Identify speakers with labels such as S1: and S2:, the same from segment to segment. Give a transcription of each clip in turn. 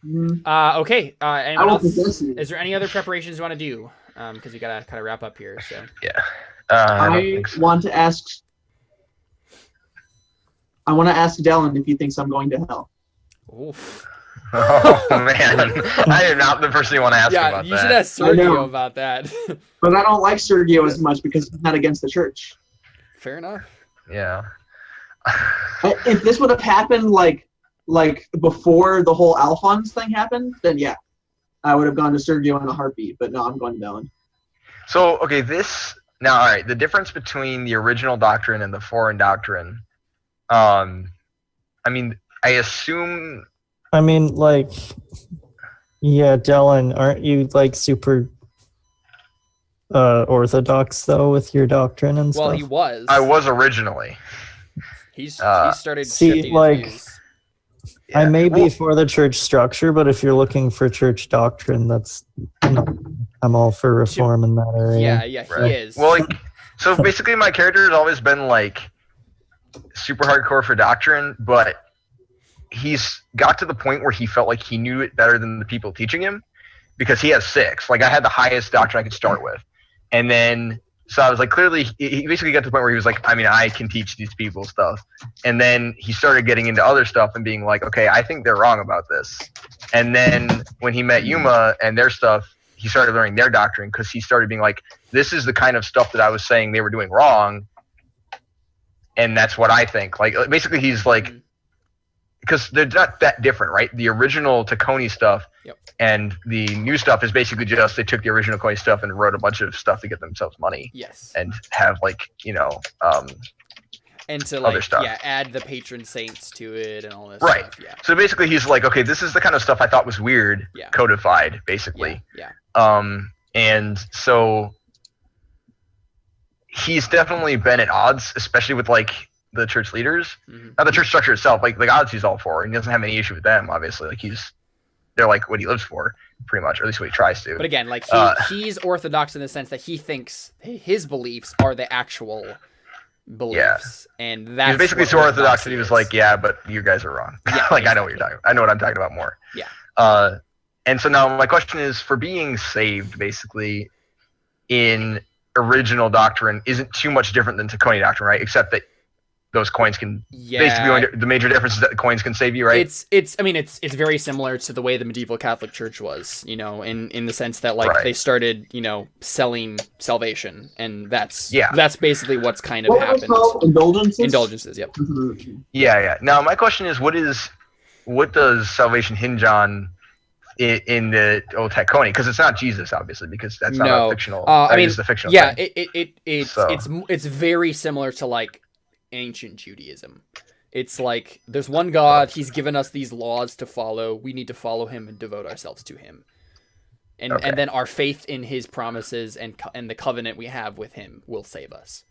S1: Okay. Anyone
S2: will
S1: else?
S2: possess you.
S1: Is there any other preparations you want to do? Because we gotta kind of wrap up here. So
S3: Yeah. I don't think so.
S2: want to ask. I want to ask Dellon if he thinks I'm going to hell.
S1: Oof.
S3: Oh man, I am not the person you want to ask about that.
S1: Yeah, you should ask Sergio about that.
S2: But I don't like Sergio as much because he's not against the church.
S1: Fair enough.
S3: Yeah.
S2: If this would have happened like before the whole Alfons thing happened, then yeah, I would have gone to Sergio in a heartbeat. But no, I'm going to Dellon.
S3: So okay, all right. The difference between the original doctrine and the foreign doctrine. I mean, I assume.
S4: I mean, like, yeah, Dellon, aren't you like super orthodox though with your doctrine and stuff?
S1: Well, he was.
S3: I was originally.
S1: He started
S4: see,
S1: shifting
S4: like,
S1: his views.
S3: Yeah.
S4: I may be for the church structure, but if you're looking for church doctrine, that's I'm all for reform in that area.
S1: Yeah,
S3: Right.
S1: he is.
S3: Well, like, so basically, my character has always been like super hardcore for doctrine, but he's got to the point where he felt like he knew it better than the people teaching him because he has 6. Like I had the highest doctrine I could start with, and then so I was like, clearly, he basically got to the point where he was like, I mean, I can teach these people stuff, and then he started getting into other stuff and being like, okay, I think they're wrong about this, and then when he met Yuma and their stuff, he started learning their doctrine because he started being like, this is the kind of stuff that I was saying they were doing wrong, and that's what I think. Like basically, he's like. Because they're not that different, right? The original Tacony stuff and the new stuff is basically just they took the original Tacony stuff and wrote a bunch of stuff to get themselves money.
S1: Yes.
S3: And have like,
S1: and to
S3: other
S1: like
S3: stuff.
S1: add the patron saints to it and all this
S3: right.
S1: stuff. Yeah.
S3: So basically he's like, okay, this is the kind of stuff I thought was weird, codified, basically.
S1: Yeah.
S3: And so he's definitely been at odds, especially with like the church leaders, not the church structure itself. Like odds he's all for, and he doesn't have any issue with them. Obviously, like they're like what he lives for, pretty much, or at least what he tries to.
S1: But again, like he's orthodox in the sense that he thinks his beliefs are the actual beliefs, and that's
S3: he's basically so orthodox that he was like, yeah, but you guys are wrong.
S1: Yeah,
S3: like I know what you're talking. I know what I'm talking about more.
S1: Yeah.
S3: And so now my question is, for being saved, basically, in original doctrine, isn't too much different than Tacony doctrine, right? Except that those coins can basically the major difference is that the coins can save you, right?
S1: It's very similar to the way the medieval Catholic Church was, in the sense that like they started, selling salvation, and that's basically what's kind of happened. Indulgences, yep.
S3: Yeah. Now my question is, what does salvation hinge on in the old Tacony? Because it's not Jesus, obviously, because that's not a fictional. I mean, it's the fictional.
S1: Yeah,
S3: thing.
S1: It's very similar to like ancient Judaism. It's like there's one God, he's given us these laws to follow, we need to follow him and devote ourselves to him, and then our faith in his promises and the covenant we have with him will save us.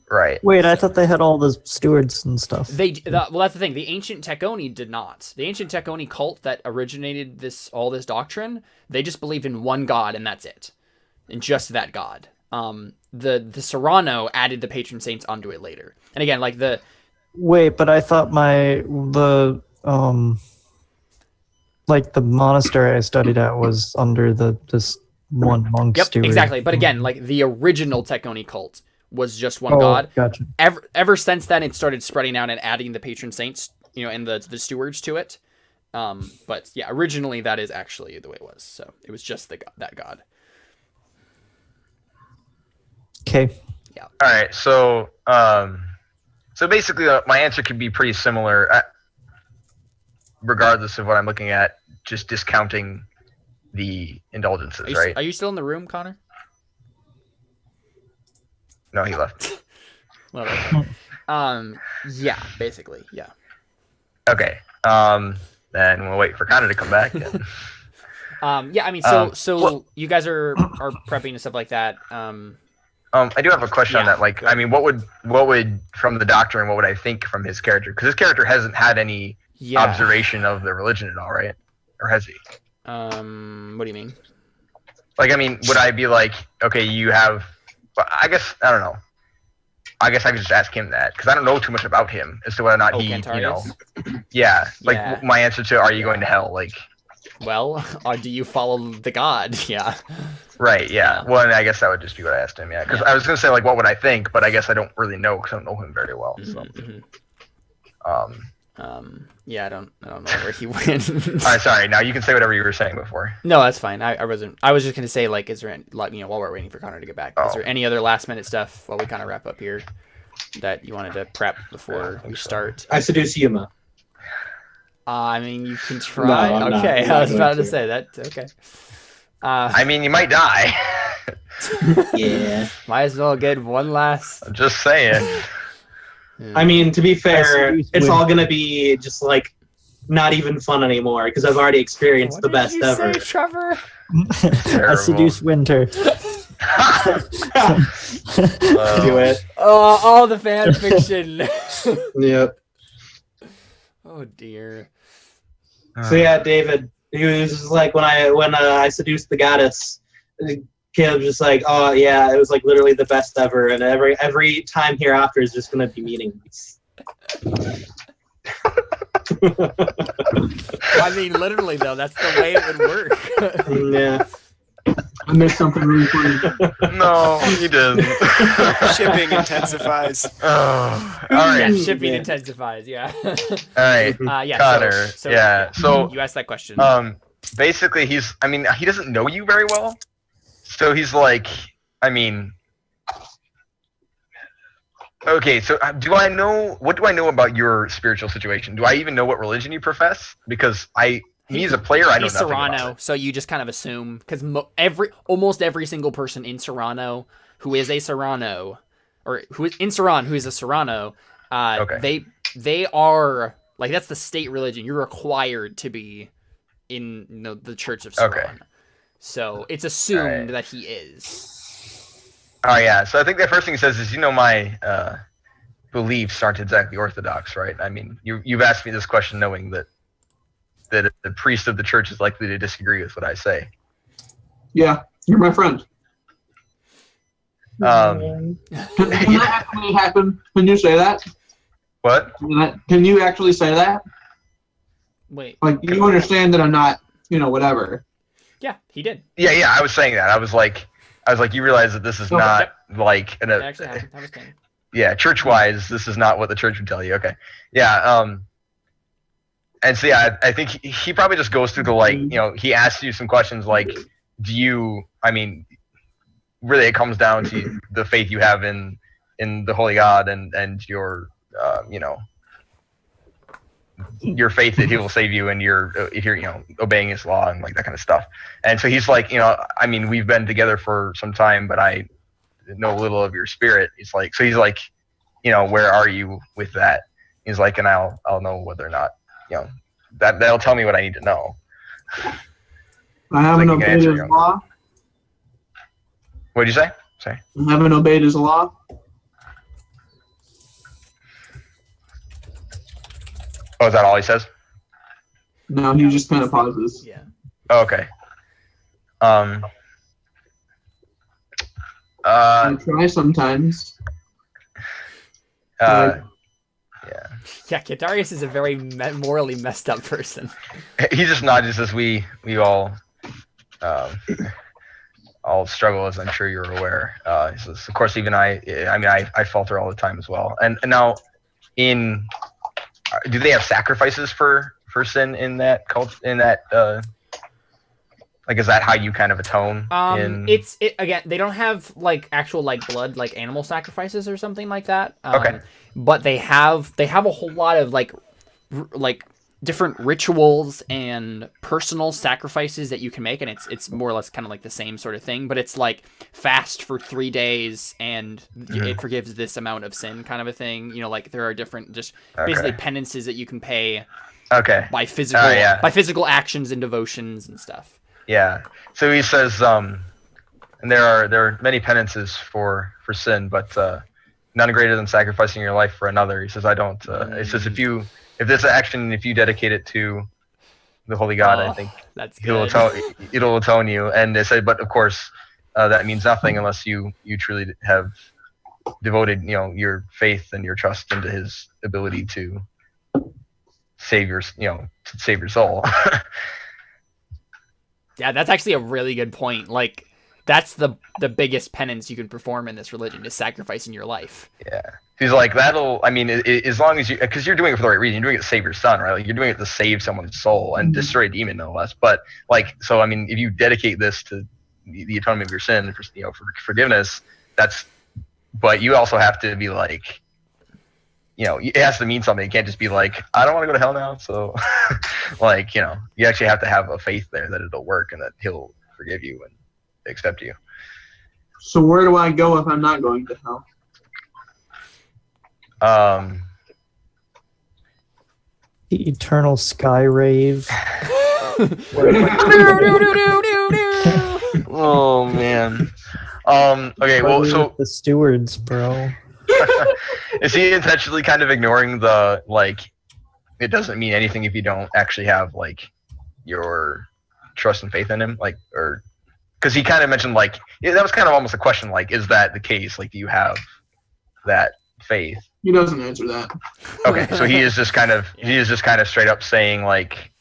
S3: Right.
S4: Wait, I thought they had all the stewards and stuff.
S1: Well, that's the thing. The ancient Tacony did not. The ancient Tacony cult that originated all this doctrine, they just believed in one God and that's it, and just that God. The Serrano added the patron saints onto it later. And again, like
S4: Wait, but I thought the monastery I studied at was under this one monk steward.
S1: Exactly. But again, like the original Tacony cult was just one God.
S4: Gotcha.
S1: Ever since then, it started spreading out and adding the patron saints, and the stewards to it. But yeah, originally that is actually the way it was. So it was just that God.
S4: Okay.
S1: Yeah.
S3: All right. So basically, my answer could be pretty similar, regardless of what I'm looking at. Just discounting the indulgences, right?
S1: Are you still in the room, Connor?
S3: No, he left.
S1: Yeah, basically, yeah.
S3: Okay. Then we'll wait for Connor to come back.
S1: Yeah, I mean, so you guys are prepping and stuff like that.
S3: I do have a question on that. Like, I mean, what would from the doctrine, what would I think from his character? Because his character hasn't had any observation of the religion at all, right? Or has he?
S1: What do you mean?
S3: Like, I mean, would I be like, okay, you have? I guess I don't know. I guess I could just ask him that because I don't know too much about him as to whether or not he,
S1: Cantarius?
S3: Like my answer to "Are you going to hell?" Like,
S1: Well, or do you follow the god? Yeah.
S3: Right, yeah. Well, and I guess that would just be what I asked him, yeah. Because I was going to say, like, what would I think? But I guess I don't really know because I don't know him very well. So.
S1: Yeah, I don't know where he went.
S3: All right, sorry. Now you can say whatever you were saying before.
S1: No, that's fine. I wasn't. I was just gonna say, like, is there any, like, while we're waiting for Connor to get back, is there any other last minute stuff while we kind of wrap up here that you wanted to prep before we start?
S5: I seduce Yuma.
S1: I mean, you can try.
S5: No,
S1: okay, I was about to say that. Okay.
S3: I mean, you might die.
S5: Yeah.
S1: Might as well get one last.
S3: I'm just saying.
S5: I mean, to be fair, it's all gonna be just like not even fun anymore because I've already experienced the best ever.
S1: Say, Trevor?
S4: I seduce Winter.
S5: Do it.
S1: Oh, all the fan fiction.
S5: Yep.
S1: Oh dear.
S5: So yeah, David, he was just like when I seduced the goddess, Caleb just like, oh yeah, it was like literally the best ever, and every time hereafter is just gonna be meaningless.
S1: I mean, literally though, that's the way it would work.
S5: Yeah.
S2: I missed something really funny.
S3: No, you didn't.
S6: Shipping intensifies.
S3: Oh, all right.
S1: Yeah, shipping intensifies. Yeah.
S3: All right.
S1: Yeah.
S3: Connor. So
S1: you asked that question.
S3: Basically, he doesn't know you very well. So he's like, I mean, okay, so what do I know about your spiritual situation? Do I even know what religion you profess? Because me as a player, I know
S1: he's
S3: nothing
S1: Serrano,
S3: about it.
S1: so you just kind of assume, because almost every single person in Serrano who is a Serrano, or who is in Ceran who is a Serrano,
S3: okay.
S1: they are, like, that's the state religion. You're required to be in the Church of Ceran.
S3: Okay.
S1: So it's assumed that he is.
S3: Oh yeah, so I think the first thing he says is, my beliefs aren't exactly orthodox, right? I mean, you've asked me this question knowing that the priest of the church is likely to disagree with what I say.
S2: Yeah, you're my friend.
S3: Can
S2: that actually happen? Can you say that?
S3: What?
S2: Can you actually say that?
S1: Wait.
S2: Like, you understand that I'm not, whatever.
S1: Yeah, he did.
S3: Yeah, I was saying that. I was like, you realize that this is not like
S1: It actually happened. I was kidding.
S3: Yeah, church-wise, this is not what the church would tell you. Okay. Yeah. And so yeah, I think he probably just goes through the he asks you some questions like, really it comes down to the faith you have in the Holy God and your your faith that he will save you and if you're obeying his law and like that kind of stuff. And so he's like, we've been together for some time, but I know little of your spirit. He's like, where are you with that? He's like, and I'll know whether or not, that'll tell me what I need to know.
S2: I haven't obeyed his law.
S3: What did you say? Sorry.
S2: I haven't obeyed his law.
S3: Oh, is that all he says?
S2: No, he just kind of pauses.
S1: Yeah.
S3: Oh, okay.
S2: I try sometimes.
S3: Yeah.
S1: Yeah, Cantarius is a very morally messed up person.
S3: He just nods and says, we all struggle, as I'm sure you're aware. He says, of course, even I falter all the time as well. And now, do they have sacrifices for sin in that cult? In that, is that how you kind of atone?
S1: Again, they don't have actual blood, animal sacrifices or something like that.
S3: Okay.
S1: But they have a whole lot of different rituals and personal sacrifices that you can make, and it's more or less kind of like the same sort of thing. But it's like fast for 3 days and it forgives this amount of sin, kind of a thing. There are different basically penances that you can pay.
S3: Okay.
S1: By physical actions and devotions and stuff. Yeah.
S3: So he says, and there are many penances for sin, but none greater than sacrificing your life for another. He says, I don't. It says if this action, if you dedicate it to the Holy God, I think it'll atone you. And they say, but of course, that means nothing unless you truly have devoted, your faith and your trust into His ability to save your soul.
S1: Yeah, that's actually a really good point. Like, that's the biggest penance you can perform in this religion, is sacrificing your life.
S3: Yeah. He's like, that'll, I mean, as long as you, because you're doing it for the right reason. You're doing it to save your son, right? Like, you're doing it to save someone's soul and destroy a demon, no less. But, like, so, I mean, if you dedicate this to the atonement of your sin, for, you know, for forgiveness, that's, but you also have to be like, you know, it has to mean something. It can't just be like, I don't want to go to hell now. So, like, you know, you actually have to have a faith there that it'll work and that he'll forgive you and accept you.
S2: So where do I go if I'm not going to hell?
S4: The eternal sky rave.
S3: Oh man. Okay, well, so
S4: the stewards, bro.
S3: is he intentionally kind of ignoring the, like, it doesn't mean anything if you don't actually have, like, your trust and faith in him, like, or because he kind of mentioned, like, yeah, that was kind of almost a question, like, is that the case? Like, do you have that faith?
S2: He doesn't answer that.
S3: Okay, so he is just kind of straight up saying, like,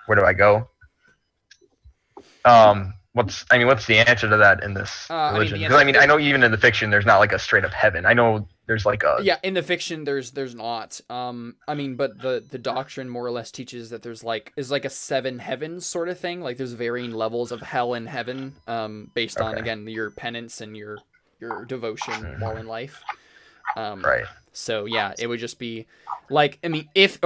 S3: where do I go? What's the answer to that in this religion? Because I know even in the fiction there's not like a straight up heaven. I know there's like a
S1: in the fiction there's not. But the doctrine more or less teaches that there's like a 7 heavens sort of thing. Like there's varying levels of hell and heaven, based on again your penance and your devotion while in life.
S3: Right.
S1: So yeah, it would just be like, I mean, if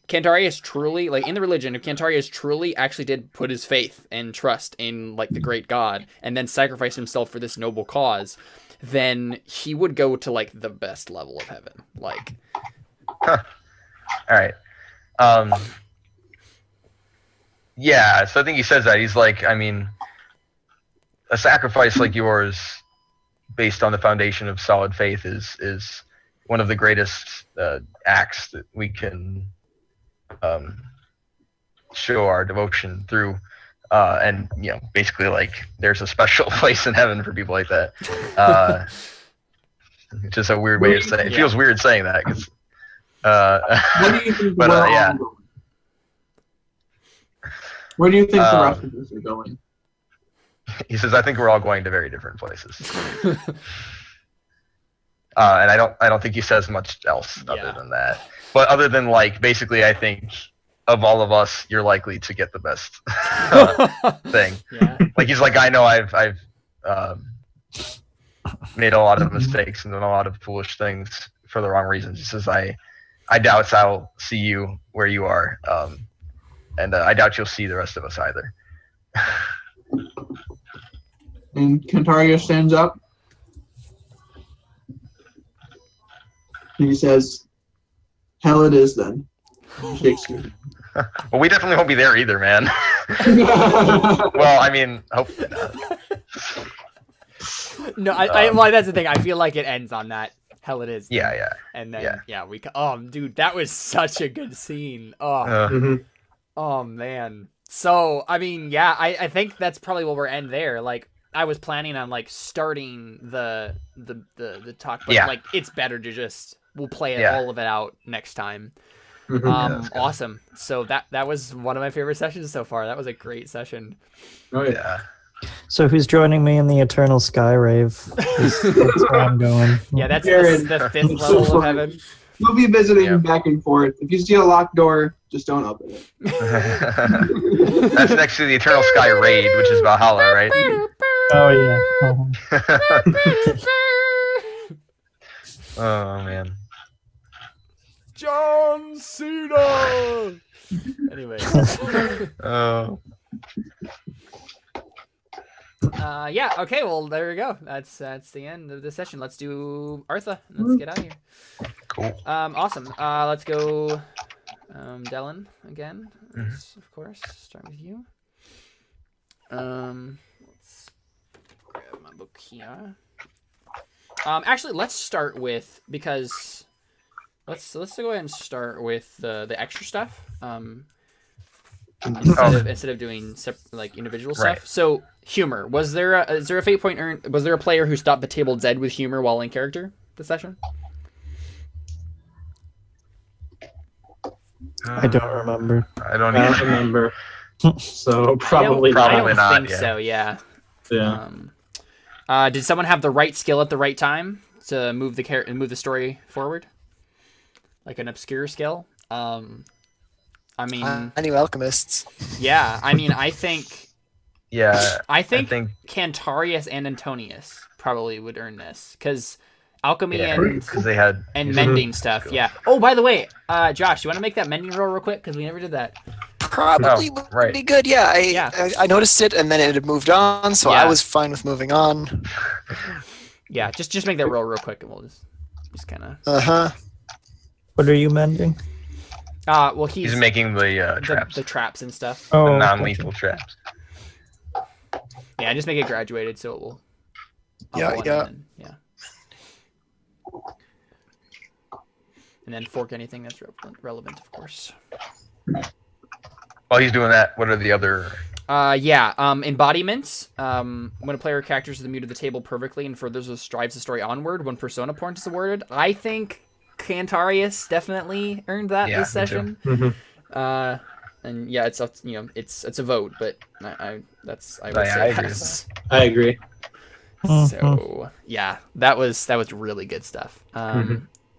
S1: Cantarius truly, like in the religion, if Cantarius truly actually did put his faith and trust in like the great God and then sacrifice himself for this noble cause, then he would go to like the best level of heaven. Like,
S3: all right. Yeah, so I think he says that. He's like, I mean, a sacrifice like yours based on the foundation of solid faith is one of the greatest acts that we can show our devotion through, and you know, basically, like, there's a special place in heaven for people like that. It's just a weird way to say it. It feels weird saying that because
S2: What do you think going? Where do you think the rest of us are going?
S3: He says, I think we're all going to very different places. And I don't think he says much else other than that. But other than, like, basically, I think of all of us, you're likely to get the best thing. Yeah. Like, he's like, I know I've made a lot of mistakes and done a lot of foolish things for the wrong reasons. He says, I doubt I'll see you where you are, and I doubt you'll see the rest of us either.
S2: And Cantarius stands up. And he says, hell it is then. Shakespeare.
S3: Well, we definitely won't be there either, man. Well, I mean, hopefully not.
S1: No, well, that's the thing. I feel like it ends on that. Hell it is. Then.
S3: Yeah.
S1: And then, dude, that was such a good scene. Oh, oh man. So, I mean, yeah, I think that's probably where we'll end there. Like, I was planning on like starting the talk, but like it's better to just we'll play all of it out next time. Awesome. So that was one of my favorite sessions so far. That was a great session.
S2: Oh yeah.
S4: So who's joining me in the Eternal Sky Rave? That's where I'm going.
S1: Yeah, that's the 5th level of heaven.
S2: We'll be visiting back and forth. If you see a locked door, just don't open it.
S3: That's next to the Eternal Sky Raid, which is Valhalla, right?
S4: Oh yeah.
S3: Oh man.
S1: John Cena. Anyway.
S3: Oh.
S1: Yeah. Okay. Well, there we go. That's the end of the session. Let's do Artha. Let's get out of here.
S3: Cool.
S1: Awesome. Let's go. Dellon again. Let's, of course, start with you. Let's grab my book here. Actually, let's start with because let's go ahead and start with the extra stuff. Instead of doing like individual stuff. Right. So humor. Is there a fate point earned? Was there a player who stopped the table dead with humor while in character this session?
S4: I don't remember.
S3: I don't even remember.
S5: So probably
S3: Probably
S1: I don't
S3: not,
S1: think
S3: yeah.
S1: so. Yeah.
S5: Yeah.
S1: Did someone have the right skill at the right time to move the story forward? Like an obscure skill? I mean,
S7: Any alchemists?
S1: yeah. I mean, I think
S3: Yeah,
S1: I think
S3: think
S1: Cantarius and Antonius probably would earn this because alchemy
S3: yeah,
S1: and
S3: because they had
S1: mending stuff.
S3: skills.
S1: Yeah. Oh, by the way, Josh, you want to make that mending roll real quick because we never did that.
S7: Probably
S3: Oh,
S7: would
S3: right.
S7: be good. Yeah, I noticed it, and then it had moved on, so
S1: Yeah.
S7: I was fine with moving on.
S1: Yeah, just make that roll real quick, and we'll just kind of.
S4: What are you mending?
S1: Well, he's
S3: making the traps,
S1: the traps and stuff.
S3: the
S4: Oh,
S3: non-lethal traps.
S1: Yeah, just make it graduated so it will.
S7: Yeah,
S1: up one
S7: yeah.
S1: And then, and then fork anything that's relevant, of course.
S3: While he's doing that, what are the other?
S1: Embodiments. When a player characters the mood of the table perfectly and furthers or strives the story onward, when persona point is awarded. I think Cantarius definitely earned that
S3: Yeah,
S1: this
S3: me
S1: session.
S5: Mhm.
S1: And yeah, it's up, it's a vote, but I would
S3: I
S1: say
S3: agree with
S1: yes.
S5: I agree.
S1: So yeah, that was really good stuff.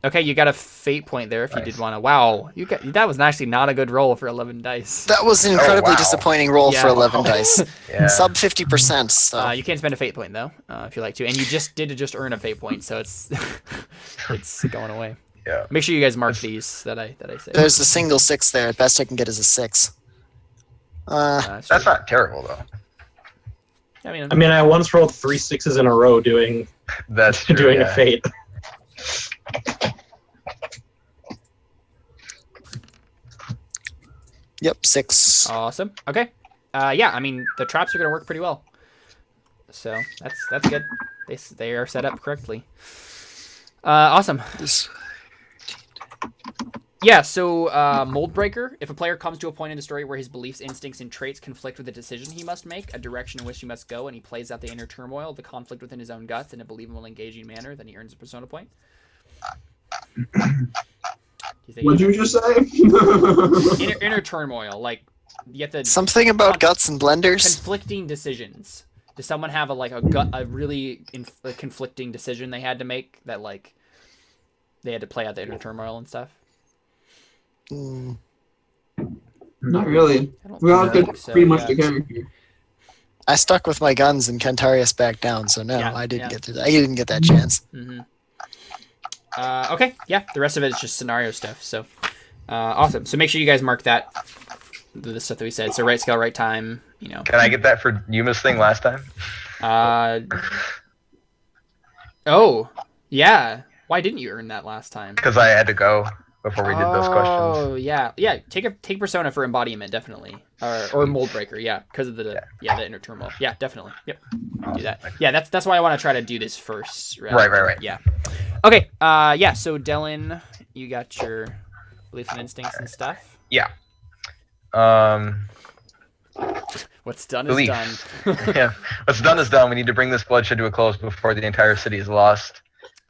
S1: Okay, you got a fate point there if you did want to. Wow, that was actually not a good roll for 11 dice.
S7: That was an incredibly
S3: wow.
S7: disappointing roll
S1: Yeah.
S7: for 11 dice.
S3: Yeah.
S7: Sub 50%. So.
S1: You can't spend a fate point though, if you like to, and you just earn a fate point, so it's it's going away.
S3: Yeah.
S1: Make sure you guys mark these that I say.
S7: There's a single 6 there. Best I can get is a 6.
S1: That's
S3: That's
S1: true.
S3: not terrible though.
S1: I
S5: I mean, I once rolled 3 6s in a row doing
S3: That's true.
S5: doing
S3: yeah.
S5: a fate.
S7: Yep, 6.
S1: Awesome. Okay. Yeah, I mean the traps are gonna work pretty well. So that's good. They are set up correctly. Awesome. Yeah, so Mold Breaker. If a player comes to a point in the story where his beliefs, instincts, and traits conflict with a decision he must make, a direction in which he must go, and he plays out the inner turmoil, the conflict within his own guts, in a believable, engaging manner, then he earns a persona point.
S2: What'd you just say?
S1: Inner turmoil, like you have to
S7: Something about guts and blenders.
S1: conflicting decisions. Does someone have a really conflicting decision they had to make that like they had to play out the inner turmoil and stuff?
S7: Mm.
S2: Not really.
S1: I don't
S2: We all
S1: think
S2: did
S1: so,
S2: pretty much
S1: yeah.
S2: the character.
S7: I stuck with my guns and Cantarius backed down, so no,
S1: Yeah,
S7: I didn't
S1: yeah.
S7: get to that. I didn't get that chance.
S1: Okay, yeah, the rest of it is just scenario stuff. So, awesome. So make sure you guys mark that, the stuff that we said. So right scale, right time. You know.
S3: Can I get that for Yuma's thing last time?
S1: Oh, yeah. Why didn't you earn that last time?
S3: Because I had to go before we did those questions.
S1: Oh, yeah. Take persona for embodiment, definitely, or mold breaker, yeah, because of the inner turmoil. Yeah, definitely. Yep, do that. Yeah, that's why I want to try to do this first.
S3: Right.
S1: Yeah. Okay. Yeah. So Dellon, you got your beliefs and instincts and stuff.
S3: Yeah.
S1: What's done
S3: Belief.
S1: is done.
S3: Yeah. What's done is done. We need to bring this bloodshed to a close before the entire city is lost.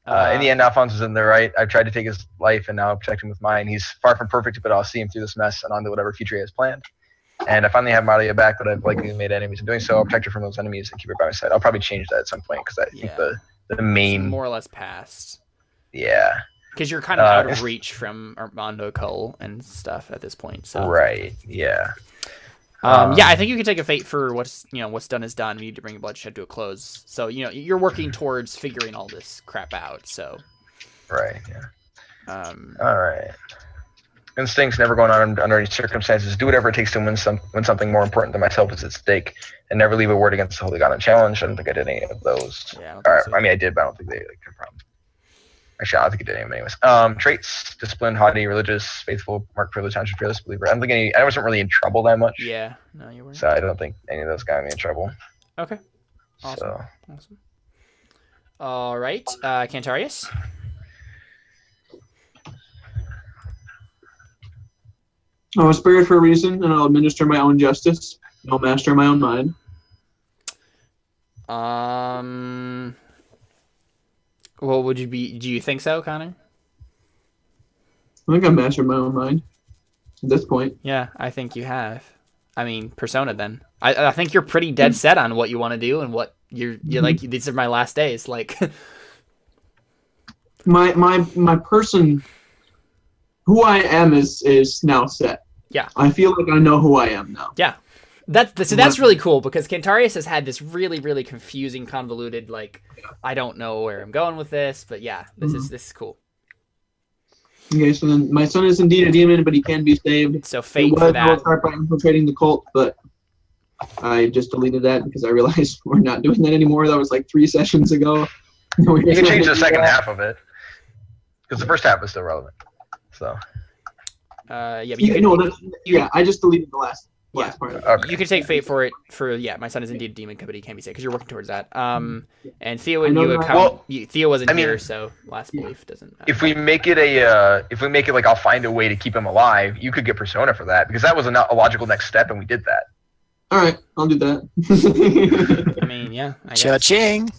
S3: In the end, Alfons was in the right. I've tried to take his life and now protect him with mine. He's far from perfect, but I'll see him through this mess and on to whatever future he has planned. And I finally have Maria back, but I've likely made enemies in doing so. I'll protect her from those enemies and keep her by my side. I'll probably change that at some point because I think the main...
S1: more or less past.
S3: Yeah.
S1: Because you're kind of out of reach from Armando Cole and stuff at this point. So.
S3: Right, yeah.
S1: Yeah, I think you can take a fate for what's done is done. We need to bring bloodshed to a close. So you're working towards figuring all this crap out. So.
S3: Right. Yeah. All right. Instincts never going on under any circumstances. Do whatever it takes to win something more important than myself is at stake, and never leave a word against the Holy God on challenge. I don't think I did any of those.
S1: Yeah.
S3: I mean, I did, but I don't think they can problem. Actually, I don't think I did any of them anyways. Traits: disciplined, haughty, religious, faithful, marked privilege, conscious, fearless, believer. I wasn't really in trouble that much.
S1: Yeah. No, you weren't.
S3: So I don't think any of those got me in trouble.
S1: Okay. Awesome.
S3: So.
S1: Awesome. All right, Cantarius.
S2: I'm a spirit for a reason, and I'll administer my own justice. I'll master my own mind.
S1: Well, would you be? Do you think so, Connor?
S2: I think I've mastered my own mind at this point.
S1: Yeah, I think you have. I mean, Persona. Then I think you're pretty dead set on what you want to do and what you're like. These are my last days. Like
S2: my person, who I am is now set.
S1: Yeah.
S2: I feel like I know who I am now.
S1: Yeah. That's really cool because Cantarius has had this really, really confusing, convoluted, like, I don't know where I'm going with this, but yeah, this is cool.
S2: Okay, so then my son is indeed a demon, but he can be saved.
S1: So fate for that.
S2: I was start by infiltrating the cult, but I just deleted that because I realized we're not doing that anymore. That was like 3 sessions ago.
S3: You can change the second half of it because the first half is still relevant. So.
S1: Yeah, but
S2: I just deleted the last part.
S1: Okay. You can take fate for it for my son is indeed a demon, but he can be saved because you're working towards that. And Theo and Theo wasn't here, so last belief doesn't matter.
S3: If we make it like I'll find a way to keep him alive, you could get Persona for that because that was a logical next step, and we did that.
S2: All right, I'll do that.
S1: I mean, yeah.
S7: Cha-ching.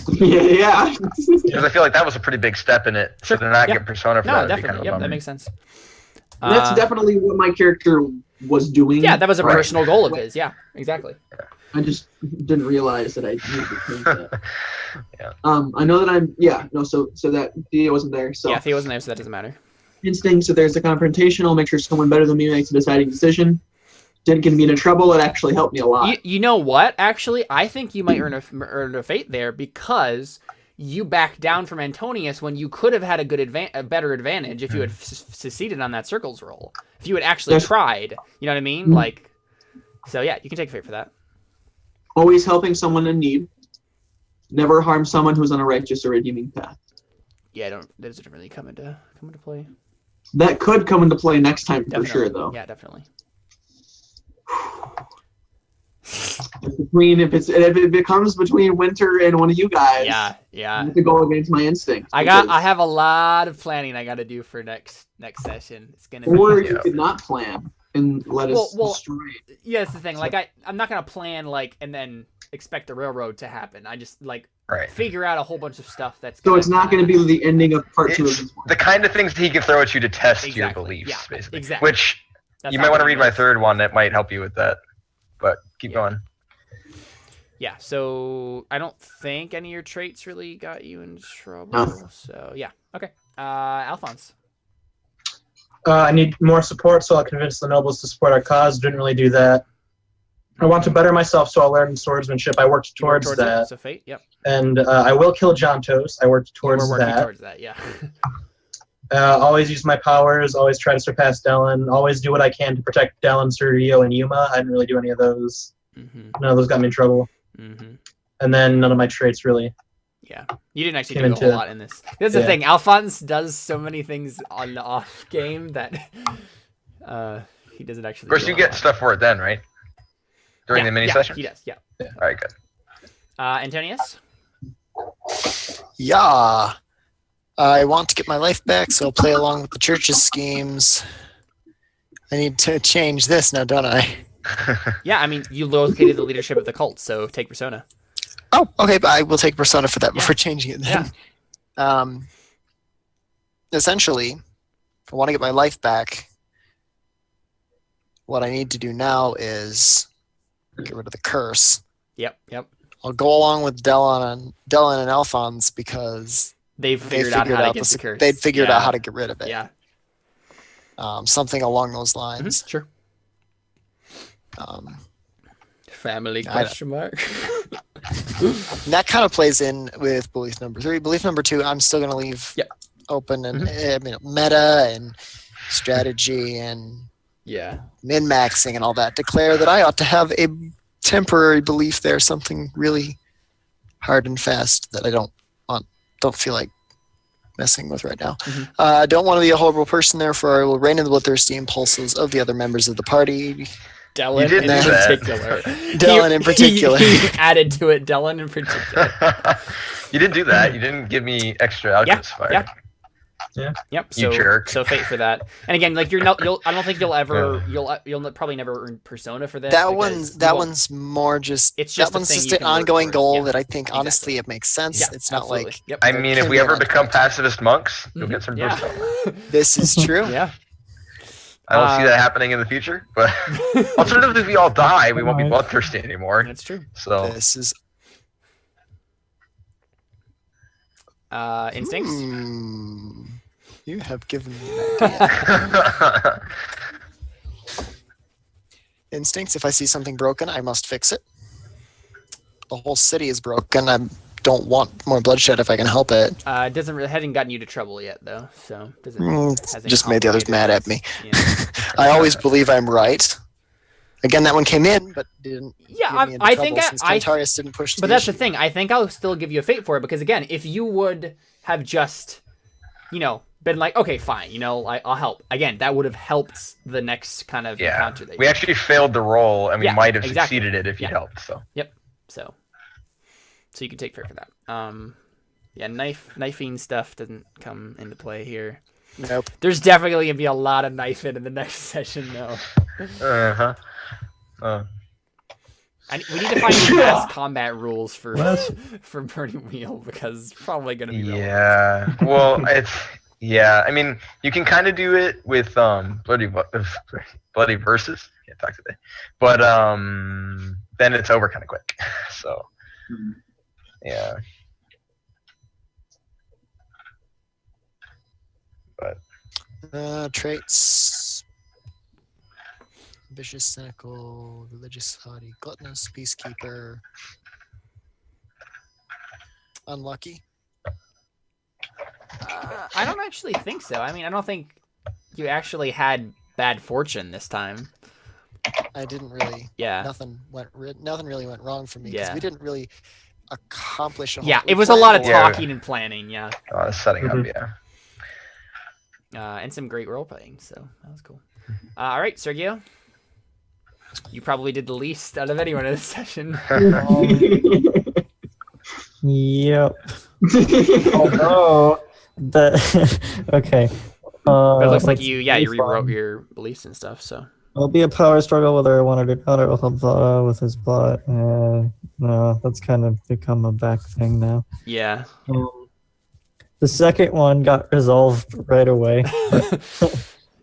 S2: Yeah.
S3: Because I feel like that was a pretty big step in it.
S1: Sure.
S3: So to not get Persona for that would be kind of a bummer.
S1: That makes sense.
S2: That's definitely what my character was doing.
S1: Yeah, that was a personal goal of his. Yeah, exactly.
S2: I just didn't realize that I needed to change that.
S3: Yeah.
S2: I know that so that Theo wasn't there. So
S1: yeah, Theo wasn't there, so that doesn't matter.
S2: Instincts, if there's a confrontation, I'll make sure someone better than me makes a deciding decision. Didn't get me into trouble. It actually helped me a lot.
S1: You know what? Actually, I think you might earn a fate there because you backed down from Antonius when you could have had a better advantage if you had succeeded on that circles roll. If you had actually tried, you know what I mean? Like, so yeah, you can take a fate for that.
S2: Always helping someone in need. Never harm someone who's on a righteous or redeeming path.
S1: Yeah, that doesn't really come into play.
S2: That could come into play next time
S1: Definitely.
S2: for sure, though.
S1: Yeah, definitely.
S2: If it becomes between Winter and one of you guys,
S1: yeah,
S2: I have to go against my instinct.
S1: I have a lot of planning I got to do for next session. It's gonna be.
S2: Or you could not plan and let us destroy it.
S1: Yeah, that's the thing. Like I'm not gonna plan and then expect the railroad to happen. I just figure out a whole bunch of stuff that's.
S2: So it's not going to be the ending of part 2 of this one.
S3: The kind of things he can throw at you to test your beliefs, basically.
S1: Exactly.
S3: Which you might want to read my third one. That might help you with that. But keep going.
S1: Yeah, so I don't think any of your traits really got you in trouble.
S2: No.
S1: So yeah, okay. Alfons.
S5: I need more support, so I'll convince the nobles to support our cause. Didn't really do that. I want to better myself, so I'll learn swordsmanship. I worked towards that.
S1: So fate, yep.
S5: And I will kill Jontos. I worked towards
S1: We're working towards that, yeah.
S5: Always use my powers. Always try to surpass Dellon. Always do what I can to protect Dellon, Sergio, and Yuma. I didn't really do any of those. None of those got me in trouble. And then none of my traits really.
S1: Yeah, you didn't actually do a whole lot in this. That's the thing. Alphonse does so many things on the off game that he doesn't actually.
S3: Of course, you get stuff for it then, right? During the mini session.
S1: He does. Yeah.
S3: All right, good.
S1: Antonius.
S7: Yeah. I want to get my life back, so I'll play along with the church's schemes. I need to change this now, don't I?
S1: Yeah, I mean, you located the leadership of the cult, so take Persona.
S7: Oh, okay, but I will take Persona for that before changing it then. Yeah. Essentially, if I want to get my life back, what I need to do now is get rid of the curse.
S1: Yep.
S7: I'll go along with Dellon and Alfons because
S1: they've figured out how to get the curse.
S7: They'd figured out how to get rid of it.
S1: Yeah.
S7: Something along those lines.
S1: Sure. Family question mark.
S7: That kind of plays in with belief number 3. Belief number 2, I'm still going to leave open and meta and strategy and min-maxing and all that. Declare that I ought to have a temporary belief there, something really hard and fast that I don't feel like messing with right now. I don't want to be a horrible person, therefore I will rein in the bloodthirsty impulses of the other members of the party.
S1: Dellon in particular.
S7: Dellon in particular.
S1: He added to it Dellon in particular.
S3: You didn't do that. You didn't give me extra alchemist fire.
S5: Yeah.
S1: Yep.
S3: You jerk.
S1: So fate for that. And again, like I don't think you'll ever you'll probably never earn Persona for this.
S7: That one's more just.
S1: It's just
S7: that one's just an ongoing goal that I think honestly it makes sense.
S1: Yeah,
S7: it's not
S1: absolutely.
S7: like.
S3: I mean, if we ever become pacifist monks, you'll get some Persona.
S7: This is true.
S1: Yeah.
S3: I don't see that happening in the future, but alternatively, if we all die, we won't be bloodthirsty anymore.
S1: That's true.
S3: So
S7: This is
S1: instincts.
S7: You have given me an idea. Instincts. If I see something broken, I must fix it. The whole city is broken. I don't want more bloodshed if I can help it.
S1: It hasn't gotten you to trouble yet, though. So hasn't
S7: Just made the others mad at me.
S1: Yeah.
S7: I always believe I'm right. Again, that one came in, but didn't.
S1: Yeah,
S7: get me into
S1: I
S7: trouble
S1: think
S7: since Cantarius didn't push.
S1: But that's the thing. I think I'll still give you a fate for it because again, if you would have just, been like, okay, fine, I'll help. Again, that would have helped the next kind of encounter.
S3: We actually failed the roll, and we might have
S1: exactly.
S3: succeeded it if you helped. So.
S1: Yep. So you can take fair for that. Knifing stuff doesn't come into play here.
S7: Nope.
S1: There's definitely gonna be a lot of knifing in the next session, though. We need to find the best combat rules for Burning Wheel because it's probably gonna be relevant.
S3: Well, I mean, you can kind of do it with bloody verses. Can't talk today, but then it's over kind of quick. So yeah. But
S7: traits: vicious, cynical, religious, haughty, gluttonous, peacekeeper, unlucky.
S1: I don't actually think so. I mean, I don't think you actually had bad fortune this time.
S7: I didn't really.
S1: Yeah.
S7: Nothing really went wrong for me because we didn't really accomplish a whole.
S1: Yeah, it was a lot of talking and planning. Yeah.
S3: Setting up.
S1: And some great role playing, so that was cool. All right, Sergio, you probably did the least out of anyone in this session.
S4: Yep. Although okay.
S1: But it looks like you rewrote your beliefs and stuff. So
S4: it'll be a power struggle whether I want it or not. It will help Vlada with his plot. No, that's kind of become a back thing now.
S1: Yeah.
S4: The second one got resolved right away.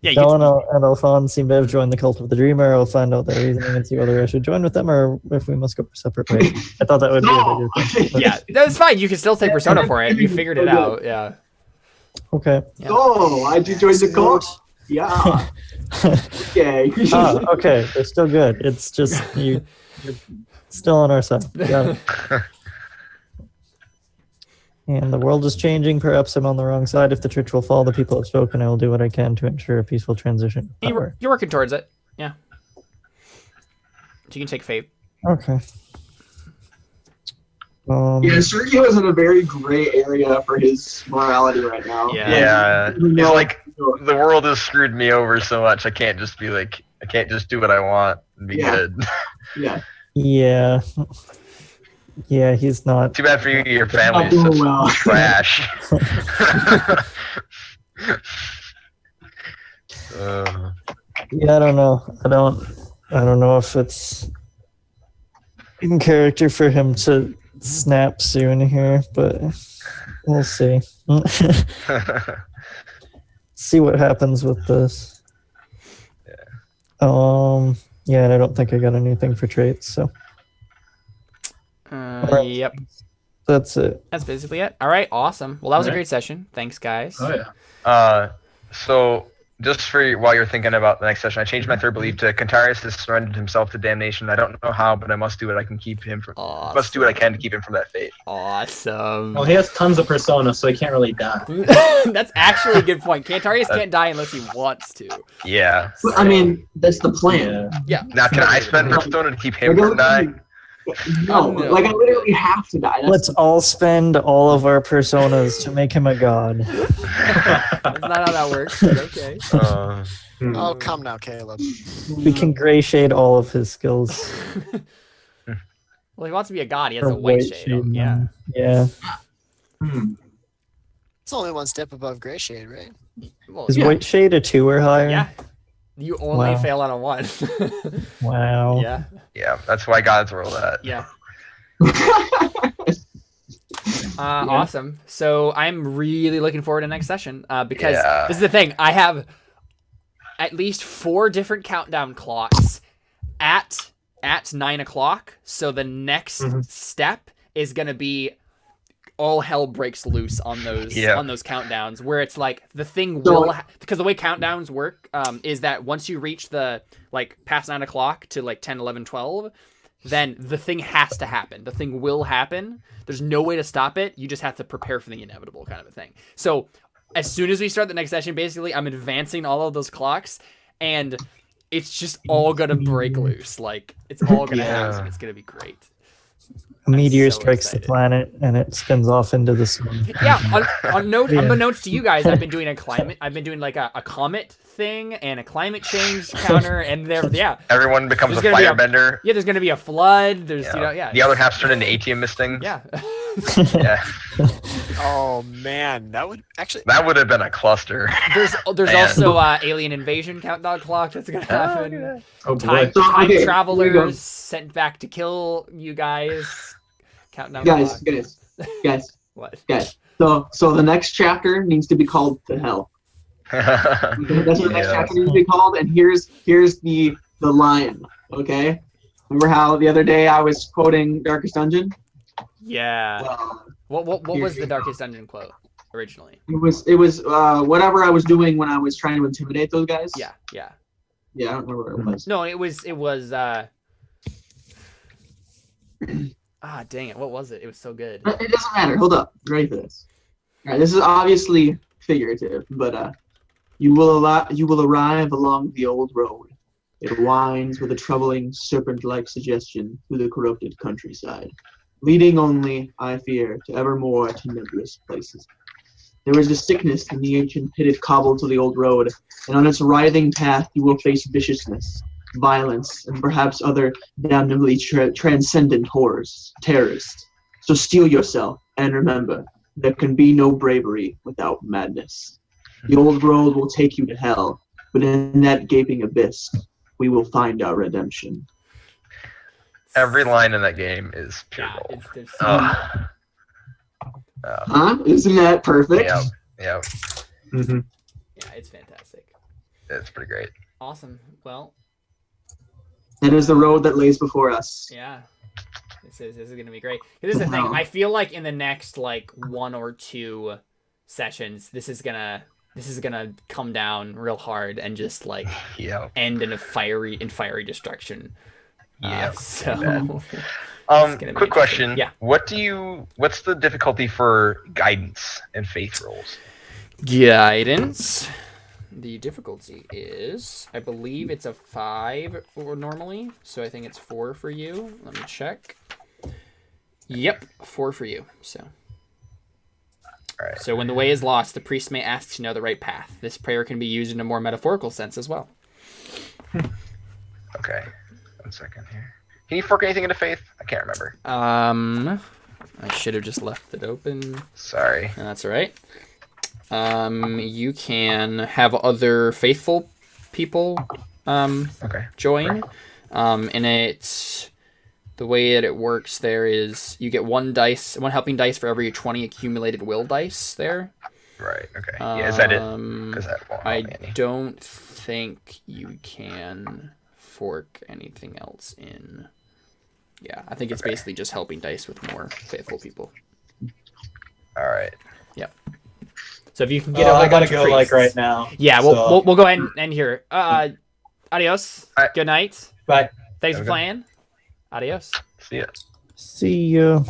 S4: Dellon and Alfons seem to have joined the Cult of the Dreamer. I'll find out their reasoning and see whether I should join with them or if we must go separate ways. I thought that would be a bigger thing.
S1: Yeah, that's fine. You can still take Persona for it. You figured it out. Yeah.
S4: Okay.
S1: Yeah.
S2: Oh, I did join the cult. Yeah. Okay.
S4: Okay. They're still good. It's just you're still on our side. Got it. And the world is changing. Perhaps I'm on the wrong side. If the church will fall, the people have spoken. I will do what I can to ensure a peaceful transition.
S1: You're working towards it. Yeah. So you can take fate.
S4: Okay.
S2: Sergio is in a very gray area for his morality right now.
S3: Yeah. He's like, the world has screwed me over so much. I can't just be like, I can't just do what I want and be good.
S2: Yeah.
S4: Yeah. Yeah, he's not.
S3: Too bad for you. Your family's such trash.
S4: Yeah, I don't know. I don't know if it's in character for him to snap soon here, but we'll see. See what happens with this. Yeah, and I don't think I got anything for traits, so.
S1: Yep.
S4: That's it.
S1: That's basically it. All right, awesome. Well, that was a great session. Thanks, guys.
S2: Oh, yeah.
S3: So, just for while you're thinking about the next session, I changed my third belief to Cantarius has surrendered himself to damnation. I don't know how, but I must do what I can keep him from.
S1: Awesome.
S3: Must do what I can to keep him from that fate.
S1: Awesome.
S5: Well, he has tons of persona, so he can't really die.
S1: That's actually a good point. Cantarius can't die unless he wants to.
S3: Yeah.
S2: So, I mean, that's the plan.
S1: Yeah.
S3: Now, can I spend persona to keep him from dying?
S2: No, like I literally have to die.
S4: Let's all spend all of our personas to make him a god.
S1: That's not how that works, but okay.
S7: Oh, come now, Caleb.
S4: We can gray shade all of his skills.
S1: Well, he wants to be a god. He has a white shade. Yeah.
S4: Yeah.
S7: It's only one step above gray shade, right?
S1: Well,
S4: Is white shade a 2 or higher?
S1: Yeah. You only fail on a 1.
S4: Wow.
S1: Yeah.
S3: Yeah, that's why gods roll that.
S1: Yeah. Awesome. So I'm really looking forward to next session because this is the thing. I have at least 4 different countdown clocks at 9 o'clock. So the next step is gonna be all hell breaks loose on those countdowns, where it's like the thing will because the way countdowns work is that once you reach the like past 9 o'clock to like 10, 11, 12, then the thing has to happen. The thing will happen. There's no way to stop it. You just have to prepare for the inevitable kind of a thing. So as soon as we start the next session, basically I'm advancing all of those clocks, and it's just all gonna break loose. Like it's all gonna happen. It's gonna be great.
S4: A meteor strikes the planet and it spins off into the sun.
S1: Yeah, unbeknownst to you guys, I've been doing like a comet thing and a climate change counter, and
S3: everyone becomes a firebender.
S1: There's gonna be a flood. There's
S3: the other half's turned into ATM misting.
S1: Yeah.
S3: Yeah.
S6: Oh man, that would
S3: have been a cluster.
S1: There's also alien invasion countdown clock that's gonna happen. Time travelers sent back to kill you guys. Countdown
S2: guys.
S1: What?
S2: Guys. So the next chapter needs to be called To Hell. That's what the next chapter needs to be called, and here's the line. Okay. Remember how the other day I was quoting Darkest Dungeon?
S1: Yeah. What was the Darkest Dungeon quote originally?
S2: It was whatever I was doing when I was trying to intimidate those guys.
S1: Yeah.
S2: Yeah, I don't remember what it was.
S1: No, it was dang it, what was it? It was so good.
S2: It doesn't matter. Hold up. Ready for this. All right, this is obviously figurative, but you will arrive along the old road. It winds with a troubling serpent-like suggestion through the corrupted countryside, leading only, I fear, to ever more tenebrous places. There is a sickness in the ancient pitted cobbles of the old road, and on its writhing path you will face viciousness, violence, and perhaps other damnably transcendent terrors. So steel yourself, and remember, there can be no bravery without madness. The old road will take you to hell, but in that gaping abyss, we will find our redemption.
S3: Every line in that game is pure gold.
S2: Isn't that perfect?
S3: Yeah.
S1: Yeah, it's fantastic.
S3: It's pretty great.
S1: Awesome. Well,
S2: it is the road that lays before us.
S1: Yeah. This is gonna be great. This is the thing. I feel like in the next like 1 or 2 sessions, this is gonna come down real hard and just like end in fiery destruction.
S3: Yeah.
S1: So
S3: quick question.
S1: Yeah.
S3: What's the difficulty for guidance and faith rolls?
S1: Guidance. The difficulty is, I believe it's a 5 or normally, so I think it's 4 for you. Let me check. Yep, 4 for you. So.
S3: All right.
S1: So when the way is lost, the priest may ask to know the right path. This prayer can be used in a more metaphorical sense as well.
S3: Okay. 1 second here. Can you fork anything into faith? I can't remember.
S1: I should have just left it open.
S3: Sorry.
S1: That's all right. You can have other faithful people join. And it's the way that it works there is you get one helping dice for every 20 accumulated will dice there.
S3: Right. Okay. Yeah, is that it? 'Cause that won't
S1: I
S3: help me any.
S1: don't think you can fork anything else in. Yeah, I think it's basically just helping dice with more faithful people.
S3: All right.
S1: Yep. So if you can get
S5: I gotta go like right now.
S1: Yeah, we'll go ahead and end here. Adios. Good night.
S5: Bye.
S1: Thanks for playing. Adios.
S3: See ya.
S4: See ya.